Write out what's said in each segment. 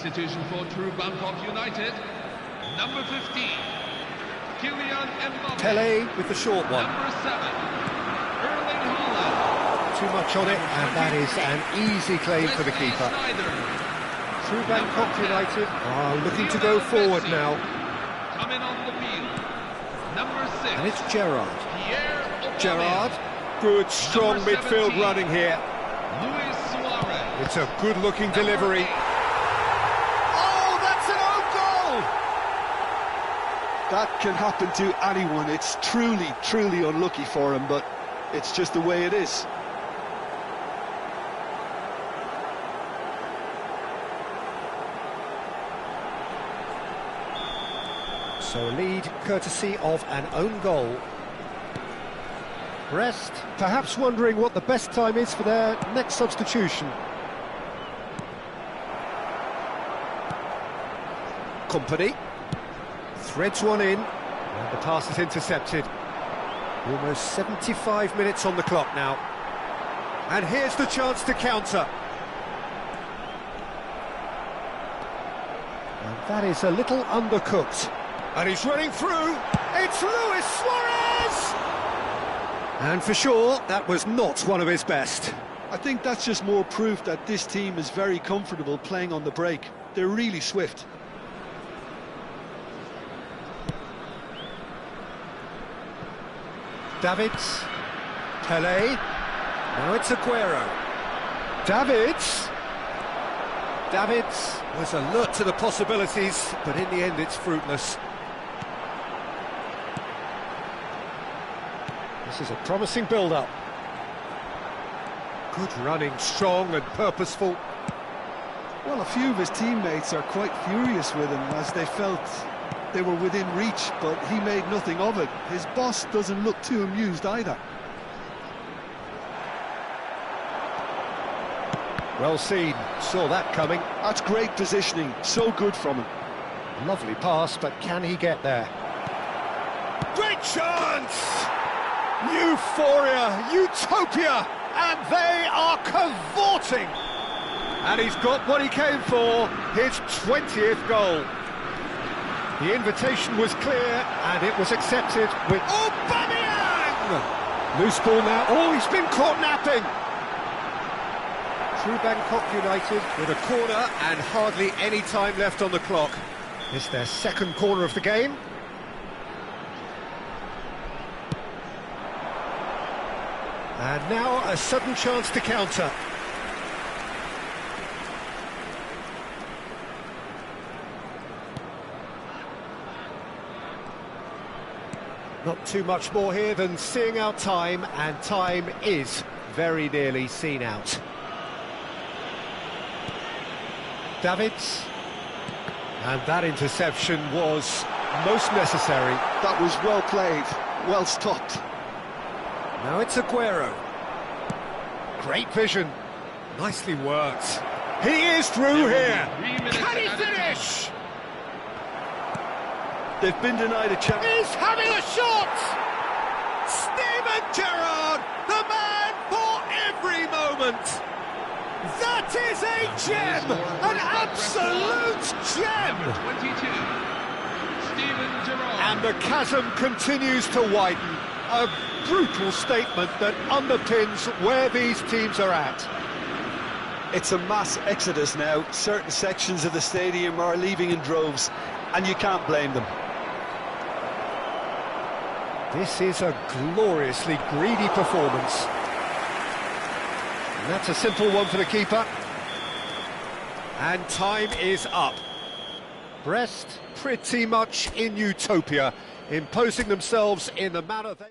Substitution for True Bangkok United, number 15, Kylian Mbappe. Pele with the short one. Number 7, Erling Haaland. Too much on it, and that is an easy claim for the keeper. True Bangkok United are looking to go forward now. Coming on the field, number 6. And it's Gerrard. Gerrard. Good, strong Number midfield 17. running here. Luis Suarez. It's a good-looking delivery. Oh, that's an own goal! That can happen to anyone. It's truly, truly unlucky for him, but it's just the way it is. So a lead courtesy of an own goal. Brest perhaps wondering what the best time is for their next substitution. Company threads one in, and the pass is intercepted. Almost 75 minutes on the clock now. And here's the chance to counter. And that is a little undercooked. And he's running through. It's Luis Suarez! And for sure, that was not one of his best. I think that's just more proof that this team is very comfortable playing on the break. They're really swift. Davids, Pele, now it's Aguero. Davids was alert to the possibilities, but in the end it's fruitless. This is a promising build-up. Good running, strong and purposeful. Well, a few of his teammates are quite furious with him as they felt they were within reach, but he made nothing of it. His boss doesn't look too amused either. Well seen, saw that coming. That's great positioning, so good from him. Lovely pass, but can he get there? Great chance! Euphoria, utopia, and they are cavorting. And he's got what he came for, his 20th goal. The invitation was clear, and it was accepted with Aubameyang! Loose ball now. Oh, he's been caught napping. True Bangkok United with a corner and hardly any time left on the clock. It's their second corner of the game. And now a sudden chance to counter. Not too much more here than seeing out time, and time is very nearly seen out. Davids, and that interception was most necessary. That was well played, well stopped. Now it's Aguero. Great vision, nicely worked. He is through here. Can he finish? They've been denied a chance. He's having a shot! Steven Gerrard, the man for every moment. That is a gem, an absolute gem. 22, Steven Gerrard. And the chasm continues to widen. A brutal statement that underpins where these teams are at. It's a mass exodus now. Certain sections of the stadium are leaving in droves, and you can't blame them. This is a gloriously greedy performance. And that's a simple one for the keeper. And time is up. Brest pretty much in utopia, imposing themselves in the manner they...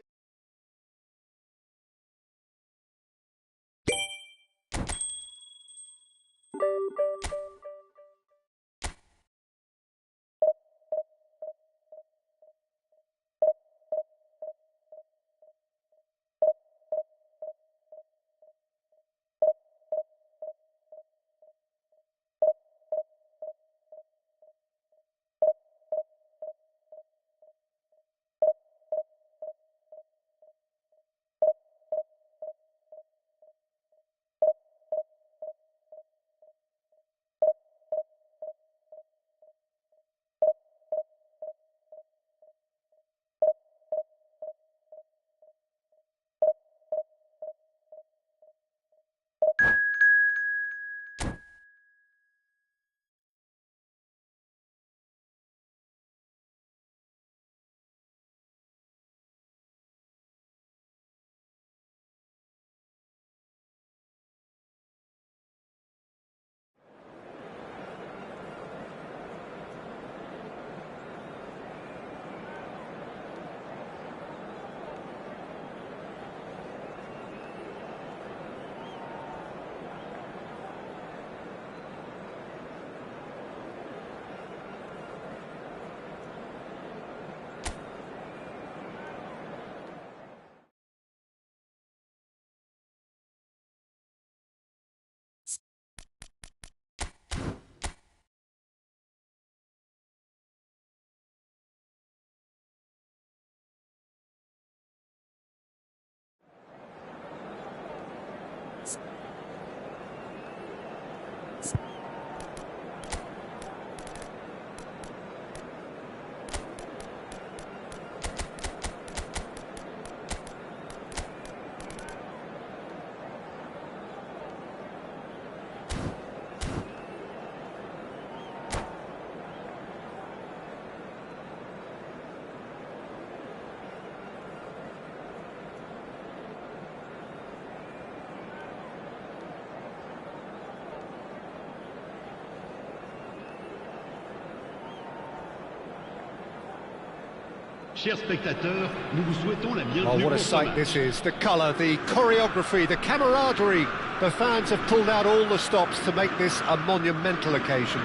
Chers spectateurs, nous vous souhaitons la bienvenue. Oh, what a sight this is. The colour, the choreography, the camaraderie. The fans have pulled out all the stops to make this a monumental occasion.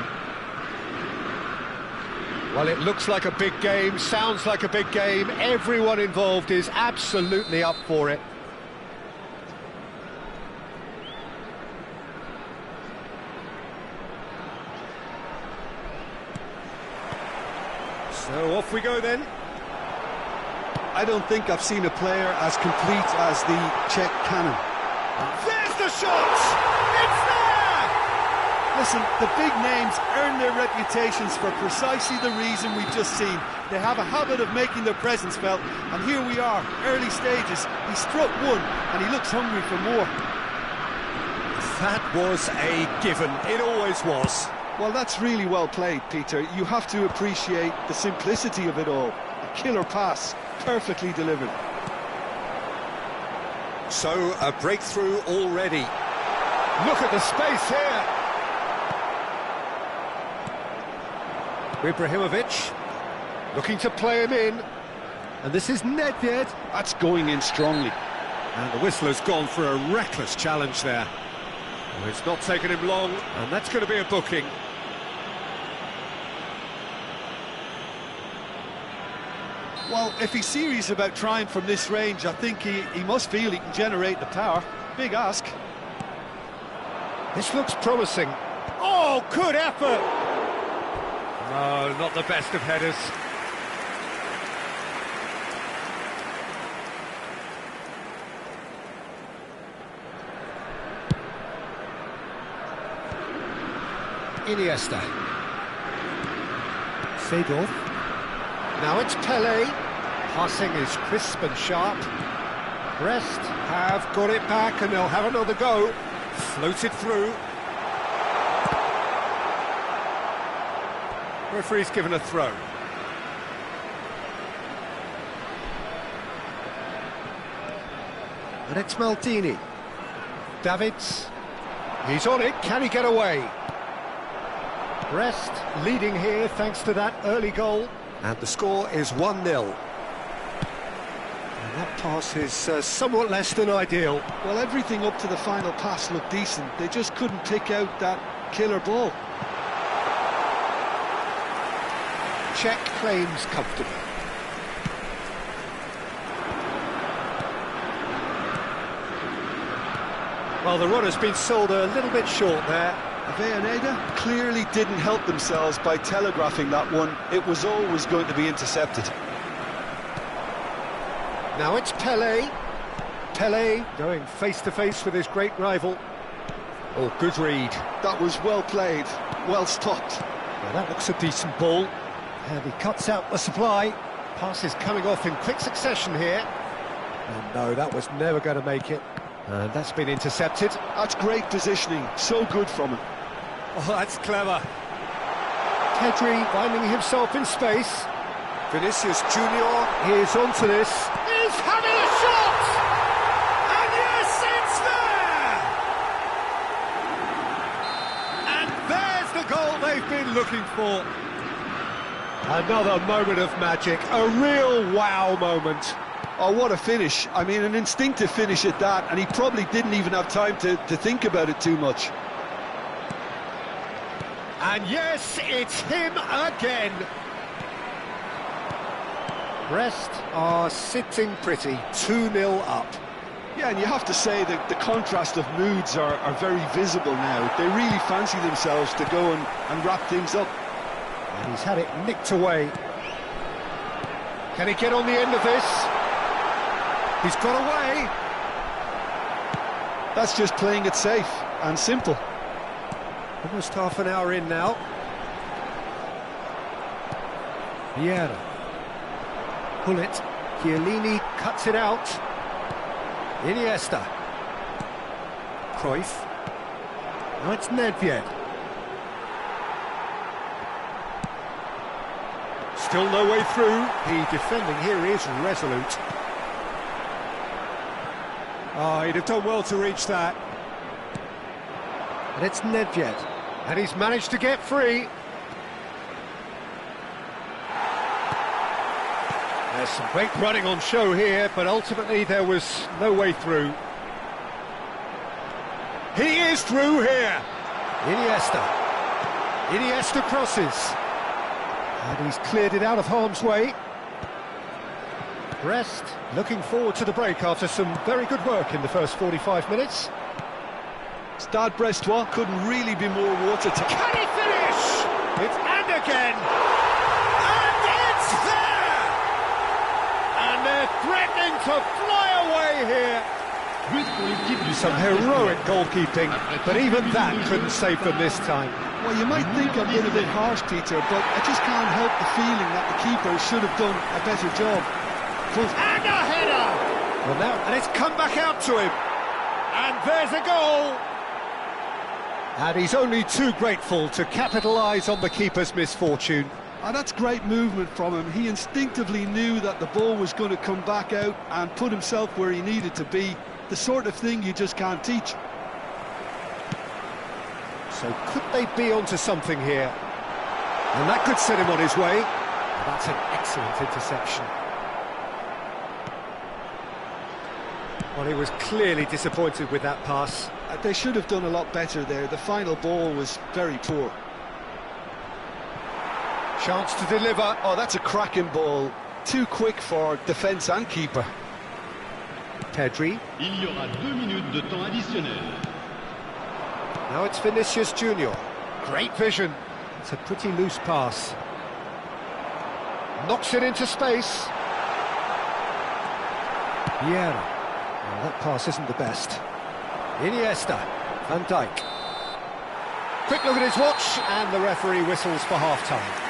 Well, it looks like a big game, sounds like a big game. Everyone involved is absolutely up for it. So off we go then. I don't think I've seen a player as complete as the Czech cannon. There's the shot! It's there! Listen, the big names earn their reputations for precisely the reason we've just seen. They have a habit of making their presence felt, and here we are, early stages. He struck one, and he looks hungry for more. That was a given. It always was. Well, that's really well played, Peter. You have to appreciate the simplicity of it all. A killer pass, perfectly delivered. So, a breakthrough already. Look at the space here. Ibrahimovic, looking to play him in. And this is Nedved. That's going in strongly. And the whistler's gone for a reckless challenge there. Well, it's not taken him long, and that's going to be a booking. Well, if he's serious about trying from this range, I think he must feel he can generate the power. Big ask. This looks promising. Oh, good effort! No, not the best of headers. Iniesta. Seedorf. Now it's Pele. Passing is crisp and sharp. Brest have got it back and they'll have another go. Floated through. Referee's given a throw. And it's Maldini. Davids. He's on it. Can he get away? Brest leading here thanks to that early goal. And the score is 1-0. And that pass is somewhat less than ideal. Well, everything up to the final pass looked decent. They just couldn't pick out that killer ball. Czech claims comfortably. Well, the run has been sold a little bit short there. Avellaneda clearly didn't help themselves by telegraphing that one. It was always going to be intercepted. Now it's Pele. Pele going face-to-face with his great rival. Oh, good read. That was well played, well stopped. Well, that looks a decent ball. And he cuts out the supply. Pass is coming off in quick succession here. And no, that was never going to make it. And that's been intercepted. That's great positioning, so good from him. Oh, that's clever. Pedri finding himself in space. Vinicius Junior is onto this. He's having a shot! And yes, it's there! And there's the goal they've been looking for. Another moment of magic, a real wow moment. Oh, what a finish. I mean, an instinctive finish at that, and he probably didn't even have time to think about it too much. And yes, it's him again. Brest are sitting pretty, 2-0 up. Yeah, and you have to say that the contrast of moods are very visible now. They really fancy themselves to go and wrap things up. And he's had it nicked away. Can he get on the end of this? He's got away. That's just playing it safe and simple. Almost half an hour in now. Vieira. Pull it. Chiellini cuts it out. Iniesta. Cruyff. Now it's Nedved. Still no way through. The defending here is resolute. Oh, he'd have done well to reach that. And it's Nedved. And he's managed to get free. There's some great running on show here, but ultimately there was no way through. He is through here. Iniesta crosses. And he's cleared it out of harm's way. Brest looking forward to the break after some very good work in the first 45 minutes. Stade Brestois couldn't really be more watertight. Can he finish? It's and again. And it's there! And they're threatening to fly away here. Some heroic goalkeeping, but even that couldn't save them this time. Well, you might think I'm being a bit harsh, Peter, but I just can't help the feeling that the keeper should have done a better job. And a header! Well, now, and it's come back out to him. And there's a goal! And he's only too grateful to capitalise on the keeper's misfortune. And that's great movement from him. He instinctively knew that the ball was going to come back out and put himself where he needed to be. The sort of thing you just can't teach. So could they be onto something here? And that could set him on his way. That's an excellent interception. Well, he was clearly disappointed with that pass. They should have done a lot better there. The final ball was very poor. Chance to deliver. Oh, that's a cracking ball. Too quick for defence and keeper. Pedri. Il y aura 2 minutes de temps additionnel. Now it's Vinicius Junior. Great vision. It's a pretty loose pass. Knocks it into space. Vieira. Well, that pass isn't the best. Iniesta. Van Dijk. Quick look at his watch, and the referee whistles for half-time.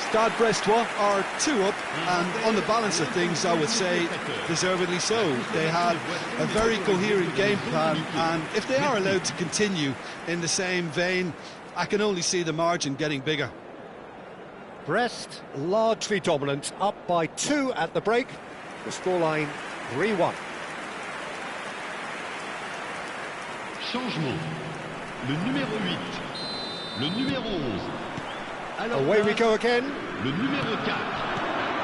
Stade Brestois are 2 up, and on the balance of things, I would say deservedly so. They had a very coherent game plan, and if they are allowed to continue in the same vein, I can only see the margin getting bigger. Brest largely dominant, up by 2 at the break. The scoreline 3-1. Changement. Le numéro 8. Le numéro 11. Away we go again. Le numéro 4.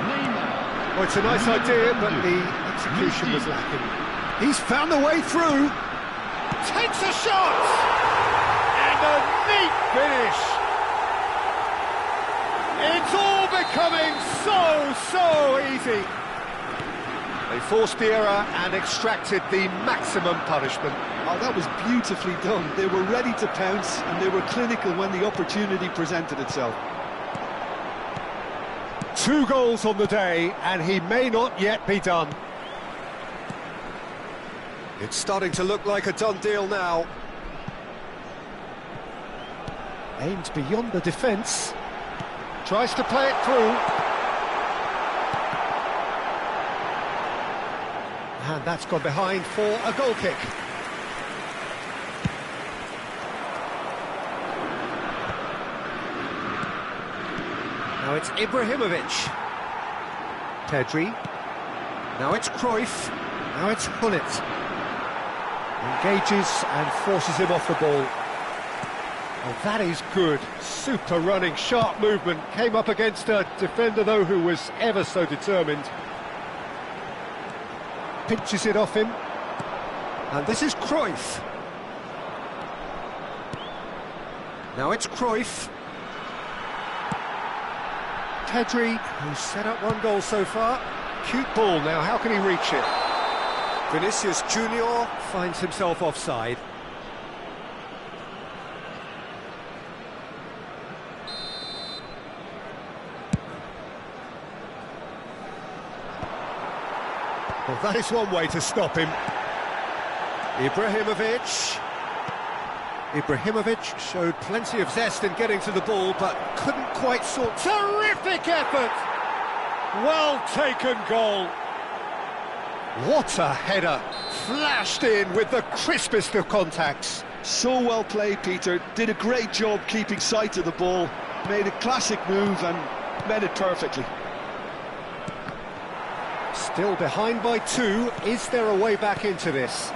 Neymar. Well, it's a nice idea, but the execution was lacking. He's found the way through. Takes a shot! And a neat finish. It's all becoming so easy. They forced the error and extracted the maximum punishment. Oh, that was beautifully done. They were ready to pounce, and they were clinical when the opportunity presented itself. 2 goals on the day, and he may not yet be done. It's starting to look like a done deal now. Aims beyond the defence. Tries to play it through. And that's gone behind for a goal kick. Now it's Ibrahimovic. Pedri. Now it's Cruyff. Now it's Gullit. Engages and forces him off the ball. Well, that is good. Super running, sharp movement. Came up against a defender, though, who was ever so determined. Pinches it off him. And this is Cruyff. Now it's Cruyff. Pedri, who's set up 1 goal so far. Cute ball now, how can he reach it? Vinicius Junior finds himself offside. Well, that is one way to stop him. Ibrahimovic. Ibrahimovic showed plenty of zest in getting to the ball, but couldn't quite sort. Terrific effort! Well taken goal. What a header. Flashed in with the crispest of contacts. So well played, Peter. Did a great job keeping sight of the ball. Made a classic move and met it perfectly. Still behind by 2. Is there a way back into this?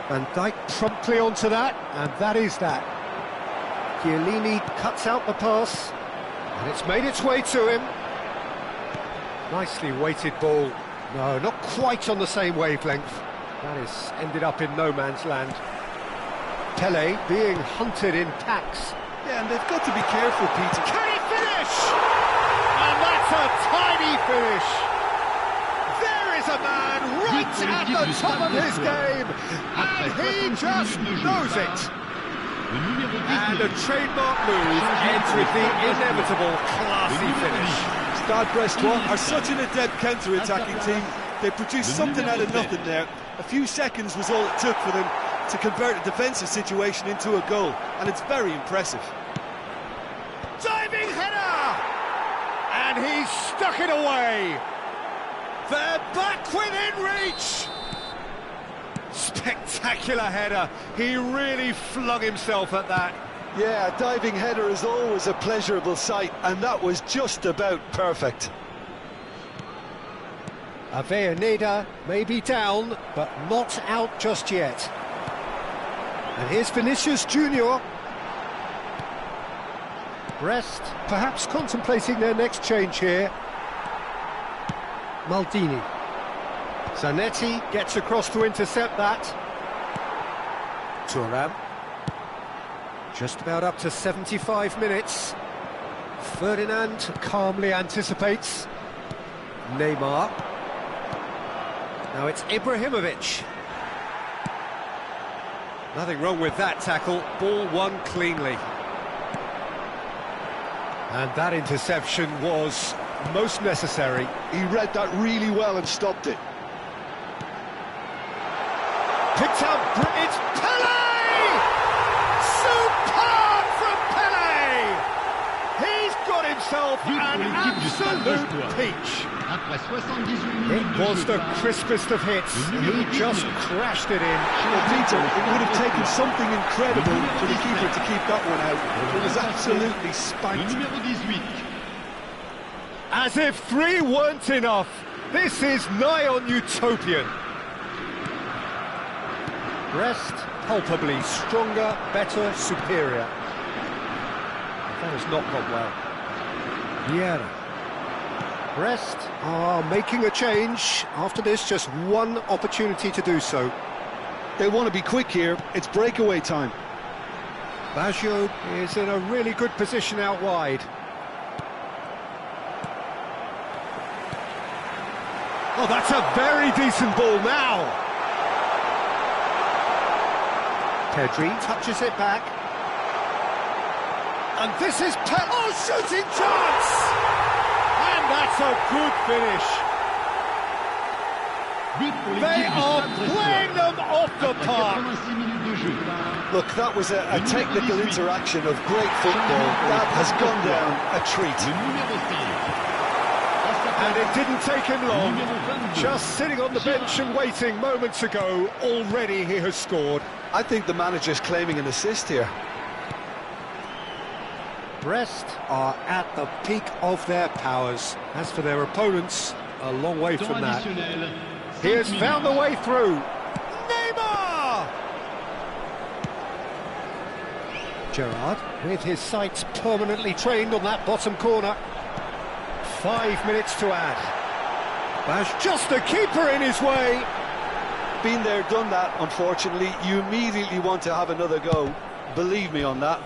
Van Dijk promptly onto that, and that is that. Chiellini cuts out the pass, and it's made its way to him. Nicely weighted ball. No, not quite on the same wavelength. That has ended up in no man's land. Pele being hunted in packs. Yeah, and they've got to be careful, Peter. Can he finish? And that's a tiny finish. There is a man right at the top of his game, and he just knows it. And a trademark move ends with the inevitable classy finish. Stade Brestois are such an adept counter-attacking team. They produced something out of nothing there. A few seconds was all it took for them to convert a defensive situation into a goal, and it's very impressive. Diving header! And he stuck it away. They're back within reach. Spectacular header. He really flung himself at that. Yeah, a diving header is always a pleasurable sight, and that was just about perfect. Avellaneda may be down, but not out just yet. And here's Vinicius Junior. Brest perhaps contemplating their next change here. Maldini. Zanetti gets across to intercept that. Thuram. Just about up to 75 minutes. Ferdinand calmly anticipates. Neymar. Now it's Ibrahimovic. Nothing wrong with that tackle. Ball won cleanly. And that interception was most necessary. He read that really well and stopped it. Picked up, it's Pele! Superb from Pele! He's got himself an absolute peach. It was the crispest of hits. He just crashed it in. Well, Peter, it would have taken something incredible for the keeper to keep that one out. It was absolutely spanked. As if three weren't enough. This is nigh on utopian. Brest, palpably stronger, better, superior. That has not gone well. Vieira. Brest are making a change. After this, just one opportunity to do so. They want to be quick here. It's breakaway time. Baggio is in a really good position out wide. Oh, that's a very decent ball now. Pedri touches it back. And this is shooting chance! And that's a good finish. They are playing them off the park. Look, that was a technical interaction of great football. That has gone down a treat. And it didn't take him long. Just sitting on the bench and waiting moments ago, already he has scored. I think the manager's claiming an assist here. Brest are at the peak of their powers. As for their opponents, a long way from that. He has found the way through. Neymar! Gerrard, with his sights permanently trained on that bottom corner. 5 minutes to add. Just a keeper in his way. Been there, done that, unfortunately. You immediately want to have another go. Believe me on that.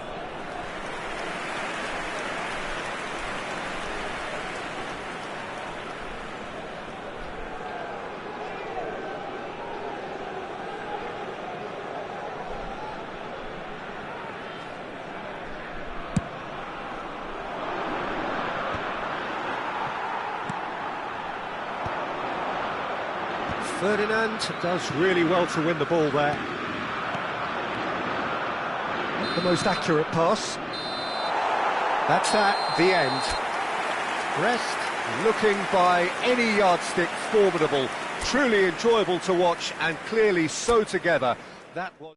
Ferdinand does really well to win the ball there. Not the most accurate pass. That's the end. Brest, looking by any yardstick formidable, truly enjoyable to watch and clearly so together. That was...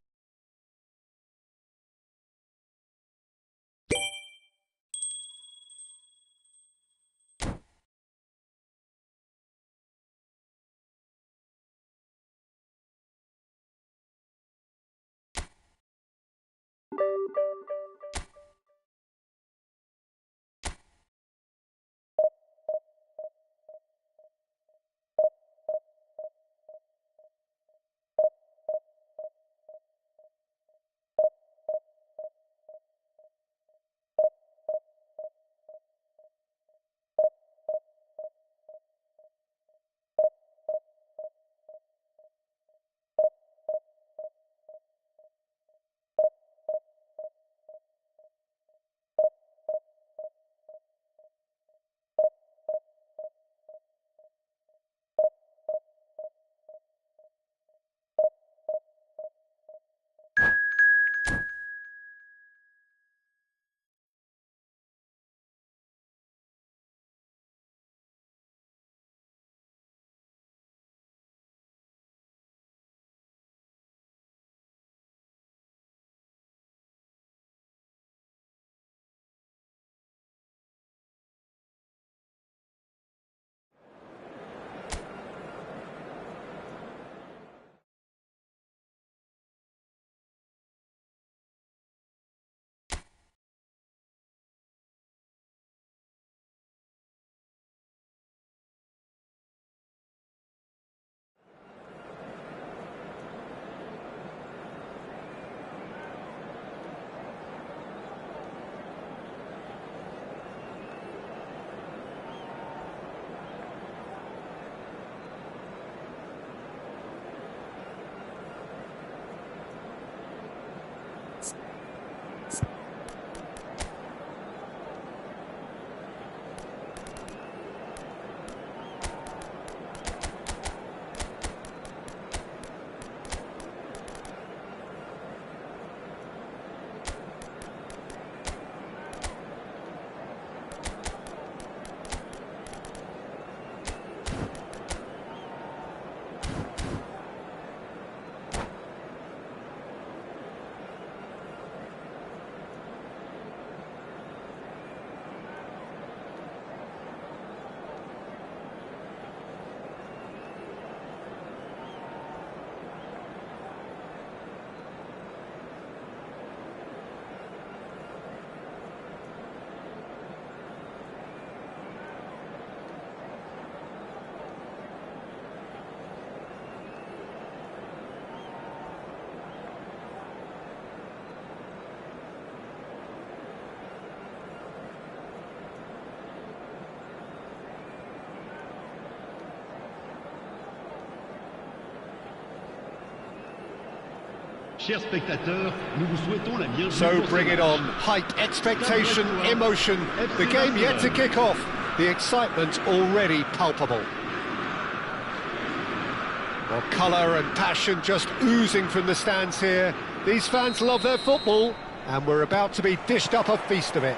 Chers spectateurs, nous vous souhaitons la bienvenue. So bring it on. Hype, expectation, emotion. The game yet to kick off. The excitement already palpable. Well, colour and passion just oozing from the stands here. These fans love their football, and we're about to be dished up a feast of it.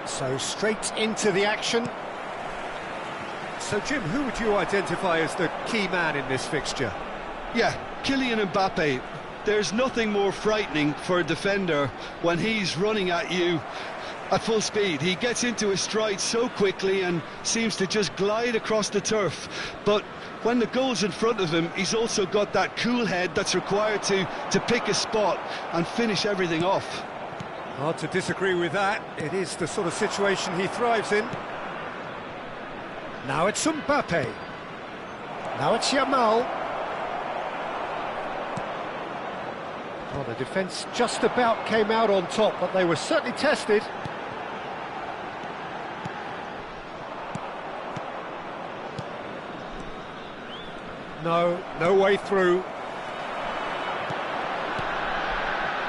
So straight into the action. So Jim, who would you identify as the key man in this fixture? Yeah, Kylian Mbappe. There's nothing more frightening for a defender when he's running at you at full speed. He gets into his stride so quickly and seems to just glide across the turf. But when the goal's in front of him, he's also got that cool head that's required to pick a spot and finish everything off. Hard to disagree with that. It is the sort of situation he thrives in. Now it's Mbappe. Now it's Yamal. Well, the defence just about came out on top, but they were certainly tested. No way through.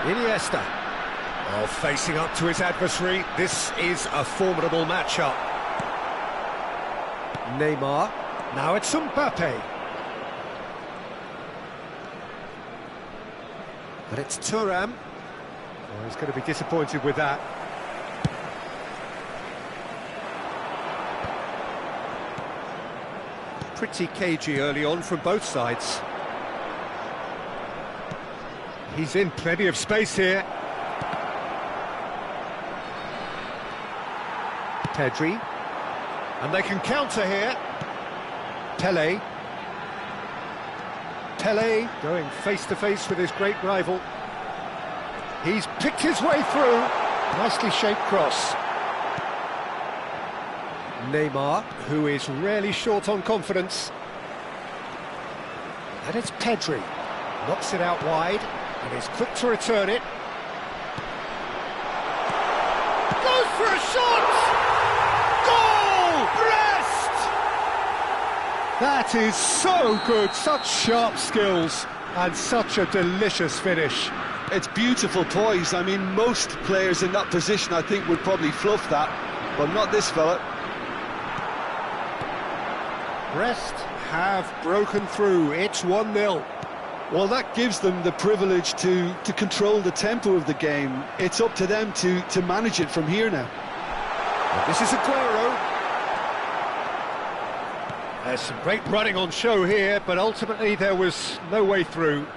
Iniesta. Well, facing up to his adversary, this is a formidable matchup. Neymar. Now it's Mbappe. But it's Thuram. Oh, he's going to be disappointed with that. Pretty cagey early on from both sides. He's in plenty of space here. Pedri. And they can counter here. Pele. Pele going face-to-face with his great rival. He's picked his way through. Nicely shaped cross. Neymar, who is rarely short on confidence. And it's Pedri. Knocks it out wide and is quick to return it. Goes for a shot! Goal! Brest! That is so good, such sharp skills and such a delicious finish. It's beautiful poise. I mean, most players in that position, I think, would probably fluff that, but not this fella. Brest have broken through. It's 1-0. Well, that gives them the privilege to control the tempo of the game. It's up to them to manage it from here now. This is Aguero. There's some great running on show here, but ultimately there was no way through.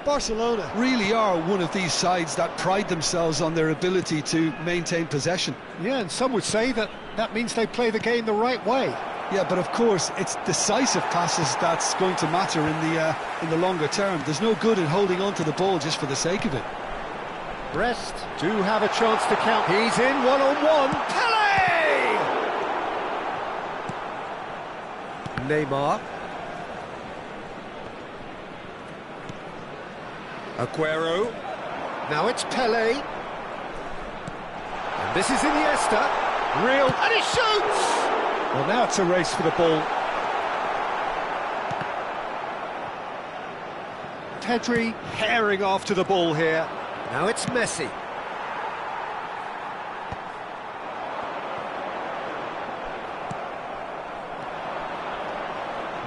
Barcelona really are one of these sides that pride themselves on their ability to maintain possession. Yeah, and some would say that means they play the game the right way. Yeah, but of course, it's decisive passes that's going to matter in the longer term. There's no good in holding on to the ball just for the sake of it. Brest do have a chance to count. He's in one-on-one. Pele! Neymar. Aguero. Now it's Pele. And this is Iniesta. Real. And he shoots! Well, now it's a race for the ball. Pedri herring after the ball here. Now it's Messi.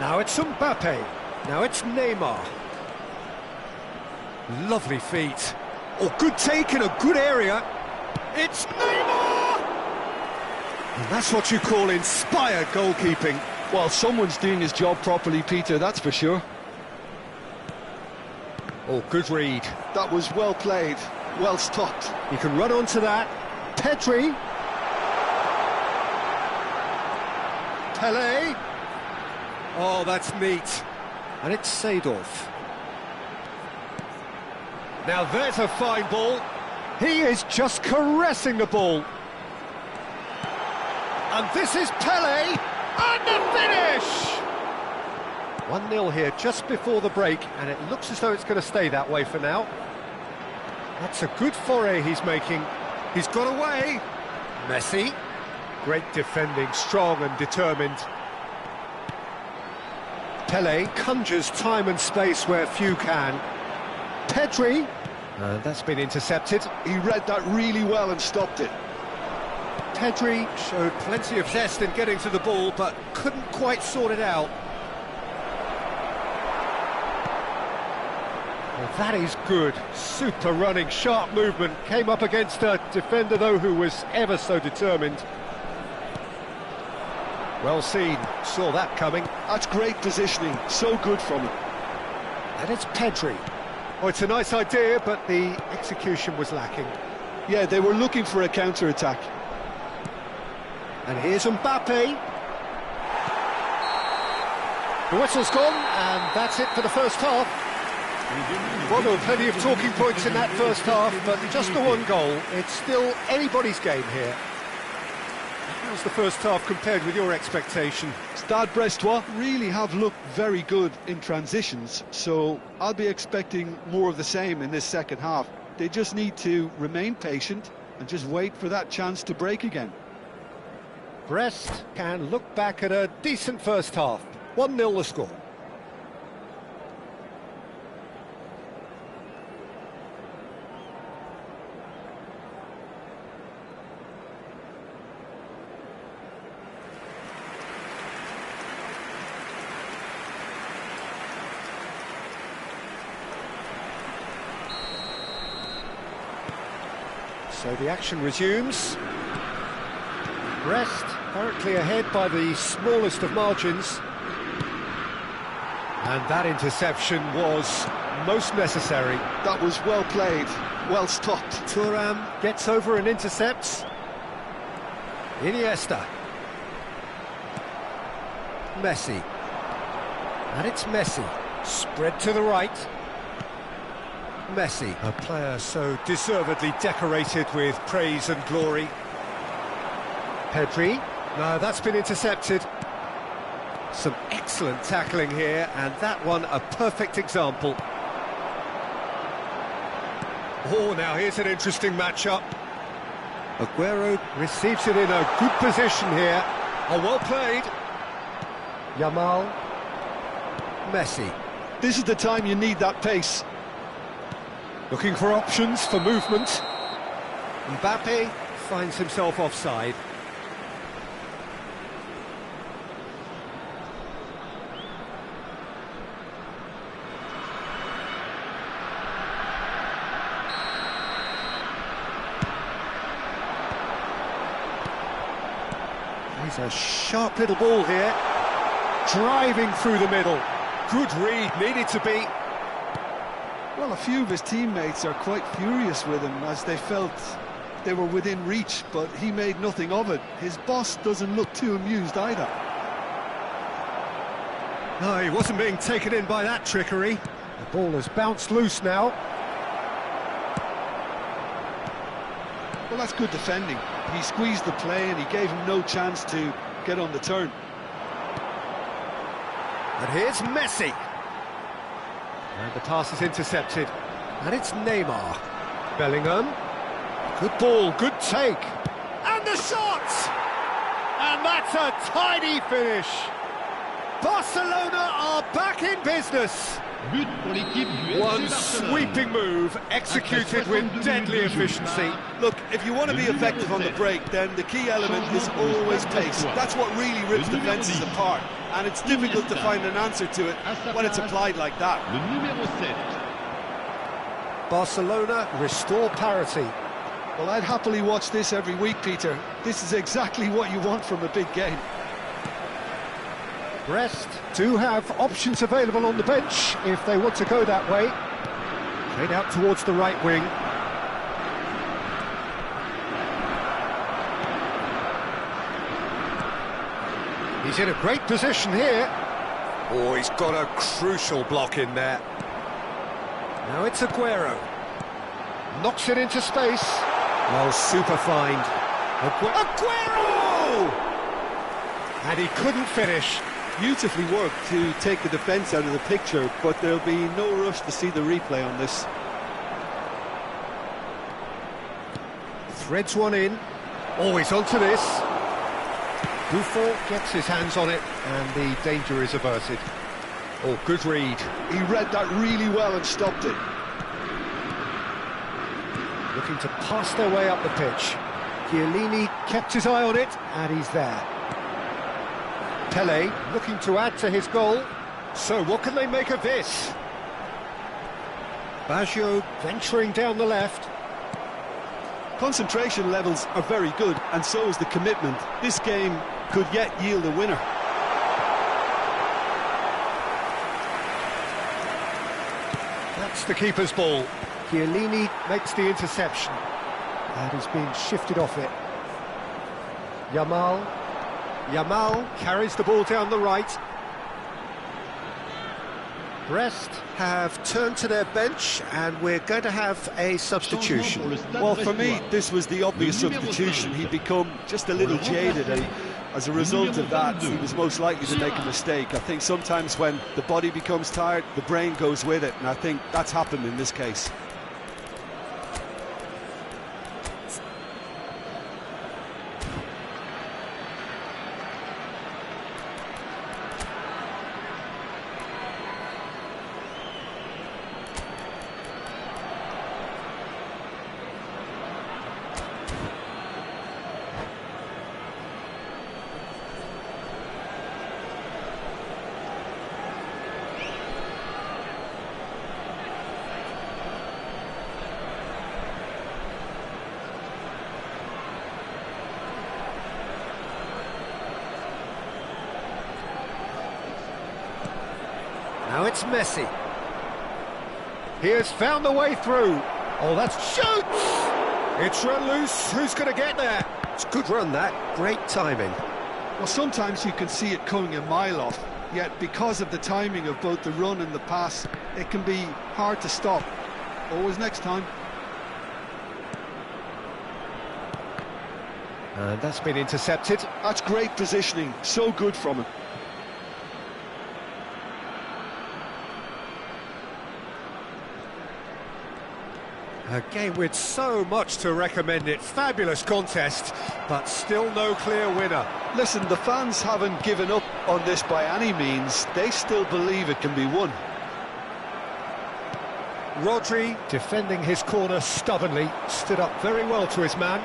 Now it's Mbappe. Now it's Neymar. Lovely feet. Oh, good take in a good area. It's Neymar! And that's what you call inspired goalkeeping. Well, someone's doing his job properly, Peter, that's for sure. Oh, good read. That was well played, well stopped. He can run onto that. Pedri. Pele. Oh, that's neat. And it's Seedorf. Now there's a fine ball. He is just caressing the ball. And this is Pele. And the finish! 1-0 here just before the break, and it looks as though it's going to stay that way for now. That's a good foray he's making. He's got away. Messi. Great defending, strong and determined. Pele conjures time and space where few can. Pedri, that's been intercepted. He read that really well and stopped it. Pedri showed plenty of zest in getting to the ball, but couldn't quite sort it out. Well, that is good. Super running, sharp movement. Came up against a defender, though, who was ever so determined. Well seen, saw that coming. That's great positioning, so good from him. And it's Pedri. Oh, it's a nice idea, but the execution was lacking. Yeah, they were looking for a counter-attack. And here's Mbappe. The whistle's gone, and that's it for the first half. Well, there were plenty of talking points in that first half, but just the one goal. It's still anybody's game here. How's the first half compared with your expectation? Stade Brestois really have looked very good in transitions, so I'll be expecting more of the same in this second half. They just need to remain patient and just wait for that chance to break again. Brest can look back at a decent first half. 1-0 the score. So the action resumes. Brest currently ahead by the smallest of margins. And that interception was most necessary. That was well played, well stopped. Thuram gets over and intercepts. Iniesta. Messi. And it's Messi. Spread to the right. Messi, a player so deservedly decorated with praise and glory. Pedri, no, that's been intercepted. Some excellent tackling here, and that one a perfect example. Oh, now here's an interesting matchup. Aguero receives it in a good position here. Oh, well played. Yamal. Messi. This is the time you need that pace. Looking for options for movement. Mbappe finds himself offside. He's a sharp little ball here. Driving through the middle. Good read, needed to be. Well, a few of his teammates are quite furious with him as they felt they were within reach, but he made nothing of it. His boss doesn't look too amused either. No, he wasn't being taken in by that trickery. The ball has bounced loose now. Well, that's good defending. He squeezed the play and he gave him no chance to get on the turn. And here's Messi. And the pass is intercepted. And it's Neymar. Bellingham. Good ball, good take. And the shot! And that's a tidy finish. Barcelona are back in business. But pour l'équipe du FC One Barcelone. sweeping move, executed with deadly efficiency. Look, if you want to be effective on the break, then the key element is always pace. That's what really rips defences apart, and it's difficult to find an answer to it when it's applied like that. Le numéro 7. Barcelona restore parity. Well, I'd happily watch this every week, Peter. This is exactly what you want from a big game. Brest do have options available on the bench if they want to go that way. Played out towards the right wing. He's in a great position here. Oh, he's got a crucial block in there. Now it's Aguero. Knocks it into space. Well, super find. Aguero! And he couldn't finish. Beautifully worked to take the defence out of the picture, but there'll be no rush to see the replay on this. Threads one in. Oh, he's onto this. Buffon gets his hands on it, and the danger is averted. Oh, good read. He read that really well and stopped it. Looking to pass their way up the pitch. Chiellini kept his eye on it, and he's there. Pele looking to add to his goal. So what can they make of this? Baggio venturing down the left. Concentration levels are very good, and so is the commitment. This game could yet yield a winner. That's the keeper's ball. Chiellini makes the interception. And he's being shifted off it. Yamal carries the ball down the right. Brest have turned to their bench, and we're going to have a substitution. Well, for me, this was the obvious substitution. He'd become just a little jaded, and as a result of that, he was most likely to make a mistake. I think sometimes when the body becomes tired, the brain goes with it, and I think that's happened in this case. Now it's Messi. He has found the way through. Oh, that's shoots! It's run loose. Who's going to get there? It's a good run, that. Great timing. Well, sometimes you can see it coming a mile off, yet because of the timing of both the run and the pass, it can be hard to stop. Always next time. And that's been intercepted. That's great positioning. So good from him. A game with so much to recommend it. Fabulous contest, but still no clear winner. Listen, the fans haven't given up on this by any means. They still believe it can be won. Rodri, defending his corner stubbornly, stood up very well to his man.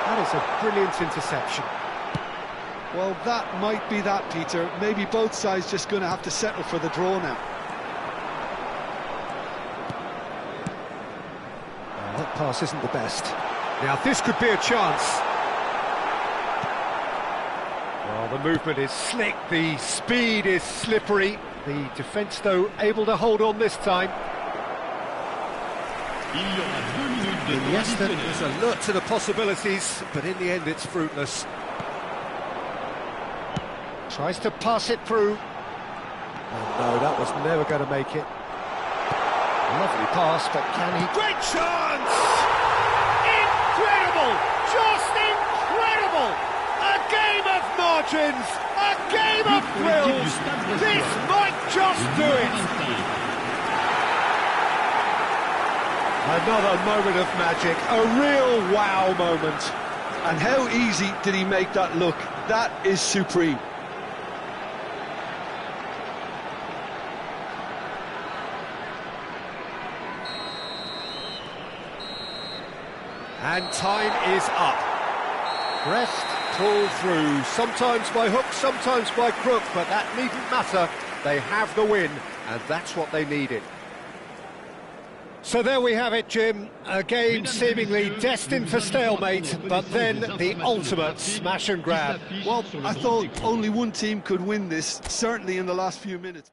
That is a brilliant interception. Well, that might be that, Peter. Maybe both sides just going to have to settle for the draw now. That pass isn't the best. Now this could be a chance. Well, the movement is slick, the speed is slippery. The defence, though, able to hold on this time. Iniesta is alert to the possibilities, but in the end it's fruitless. Tries to pass it through. Oh no, that was never going to make it. Lovely pass, but can he... Great chance! Incredible! Just incredible! A game of margins! A game of thrills! This might just do it! Another moment of magic, a real wow moment. And how easy did he make that look? That is supreme. And time is up. Brest pull through, sometimes by hook, sometimes by crook, but that needn't matter. They have the win, and that's what they needed. So there we have it, Jim. A game seemingly destined for stalemate, but then the ultimate smash and grab. Well, I thought only one team could win this, certainly in the last few minutes.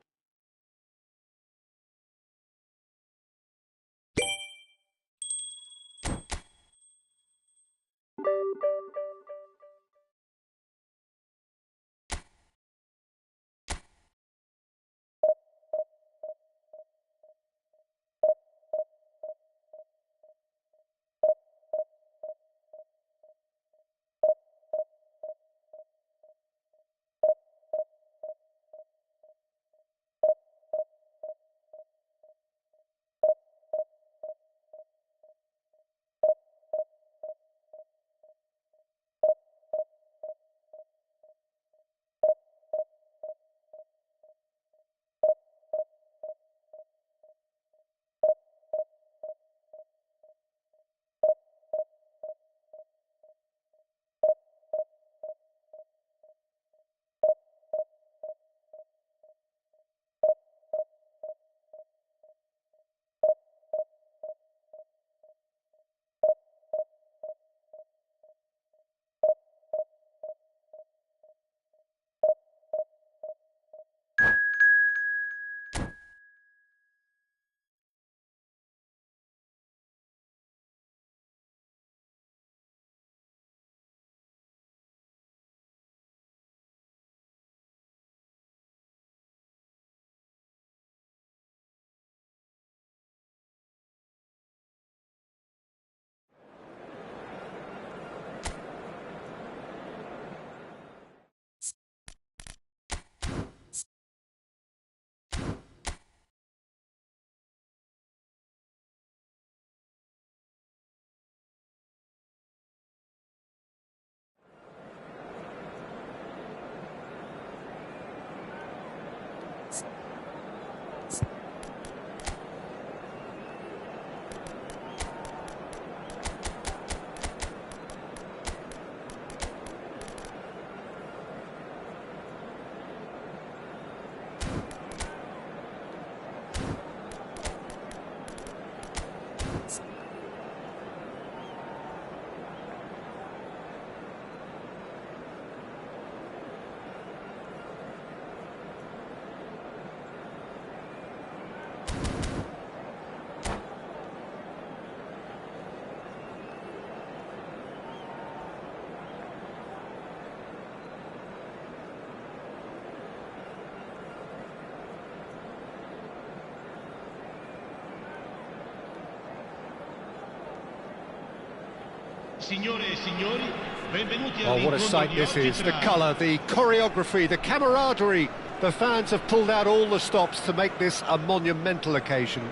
Signore e signori, benvenuti Oh, what a sight this is. The colour, the choreography, the camaraderie. The fans have pulled out all the stops to make this a monumental occasion.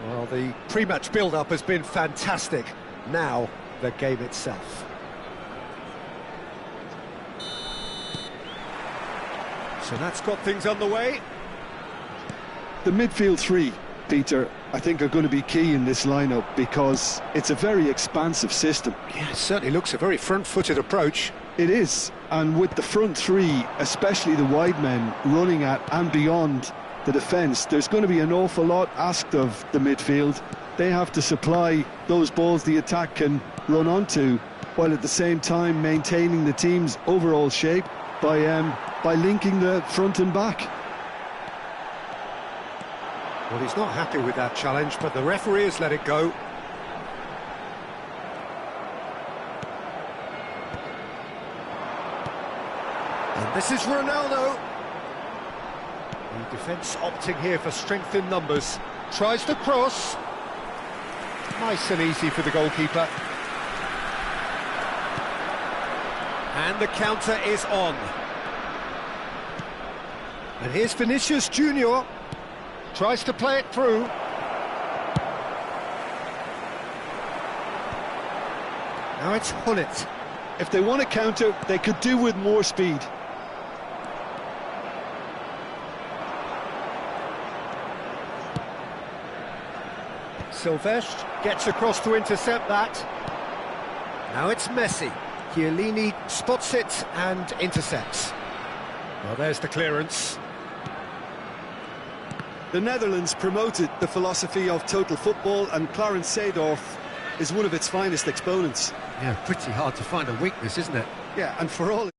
Well, the pre-match build-up has been fantastic. Now, the game itself. So that's got things underway. The midfield three, Peter, I think are going to be key in this lineup because it's a very expansive system. Yeah, it certainly looks a very front-footed approach. It is, and with the front three, especially the wide men, running at and beyond the defence, there's going to be an awful lot asked of the midfield. They have to supply those balls the attack can run onto, while at the same time maintaining the team's overall shape by linking the front and back. Well, he's not happy with that challenge, but the referee has let it go. And this is Ronaldo. The defence opting here for strength in numbers. Tries the cross. Nice and easy for the goalkeeper. And the counter is on. And here's Vinicius Junior. Tries to play it through. Now it's Hullet. If they want to counter, they could do with more speed. Silvestre gets across to intercept that. Now it's Messi. Chiellini spots it and intercepts. Well, there's the clearance. The Netherlands promoted the philosophy of total football, and Clarence Seedorf is one of its finest exponents. Yeah, pretty hard to find a weakness, isn't it? Yeah, and for all